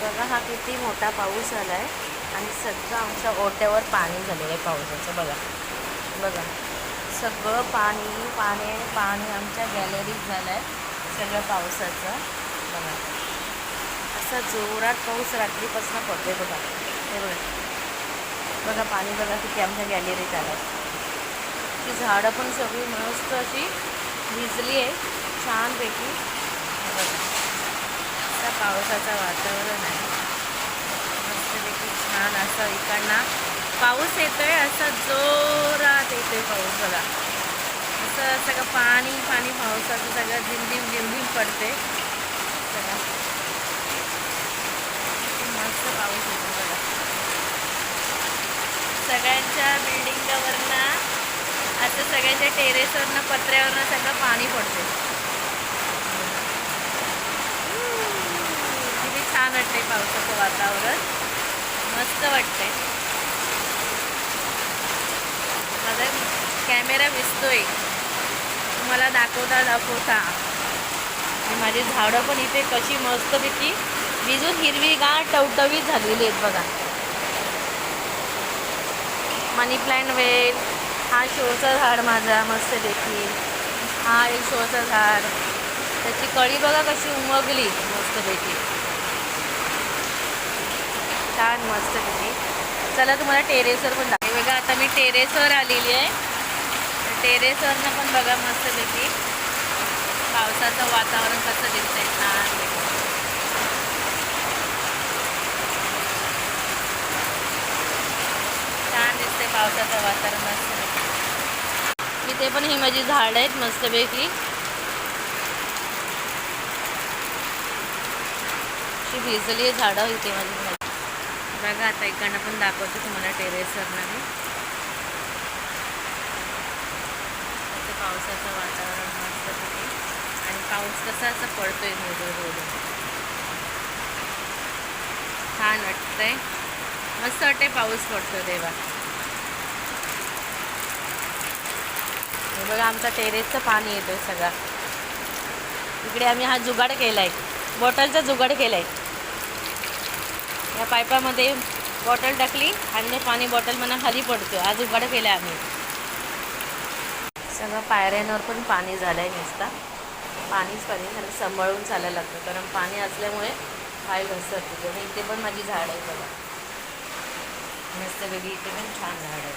बघा हा किती मोठा पाऊस आला आहे आणि सगळं आमच्या ओट्यावर पाणी झालेलं आहे पावसाचं. बघा बघा सगळं पाणी पाणी पाणी आमच्या गॅलरीत झालं आहे सगळं पावसाचं. बघा असा जोरात पाऊस रात्रीपासून पडतोय. बघा हे बघा बघा पाणी बघा किती आमच्या गॅलरीत आलं आहे. ती झाडं पण सगळी मस्त अशी भिजली आहे छानपैकी. बघा असा पावसाचं वातावरण आहे मस्तपैकी छान. असं इकडनं पाऊस येतोय असा जोरात येतोय पाऊस. बघा असं सगळं पाणी पाणी पावसाचं सगळं झिमझिम झिमझिम पडते. सगळं मस्त पाऊस येतो. बघा सगळ्यांच्या बिल्डिंगवरनं असं सगळ्यांच्या टेरेसवरनं पत्र्यावरनं सगळं पाणी पडते. किती छान वाटते पावसाचं वातावरण मस्त वाटते. माझा कॅमेरा भिजतोय तुम्हाला दाखवता आणि माझी झाडं पण इथे कशी मस्तपैकी भिजून हिरवीगार टवटवीत झालेली आहेत. बघा मनी प्लॅन्ट वेल हा शोचं झाड माझा मस्तपैकी. हा एक शोचं झाड त्याची कळी बघा कशी उमगली मस्तपैकी छान मस्तपैकी. चला तुम्हाला टेरेसवर पण दाखव. बघा आता मी टेरेसवर आलेली आहे. टेरेसवरनं पण बघा मस्तपैकी पावसाचं वातावरण कसं दिसतंय छान. छान दिसते पावसाचं वातावरण मस्तपैकी. इथे पण ही माझी झाड आहेत मस्तपैकी अशी भिजली झाडं इथे माझी. बघा आता इकडनं पण दाखवते तुम्हाला टेरेसवरनं मी. पावसाचं वातावरण मस्तपैकी आणि पाऊस कसा असं पडतोय मोठं छान वाटतंय मस्त वाटतंय पाऊस पडतो तेव्हा. हे बघा आमचा टेरेसचं पाणी येतोय सगळा. इकडे आम्ही हा जुगाड केला आहे बॉटलचा जुगाड केला आहे. या पाईपामध्ये बॉटल टाकली आणि ते पाणी बॉटल म्हणा खाली पडतो. हा जुगाड केला आहे आम्ही. सगळं पायऱ्यांवर पण पाणी झालं आहे नुसता पाणीच पाणी झालं. सांभाळून चालायला लागतं कारण पाणी असल्यामुळे पाय घसरते. आणि इथे पण माझी झाड आहे बघा मस्तपैकी. इथे पण छान झाड आहे.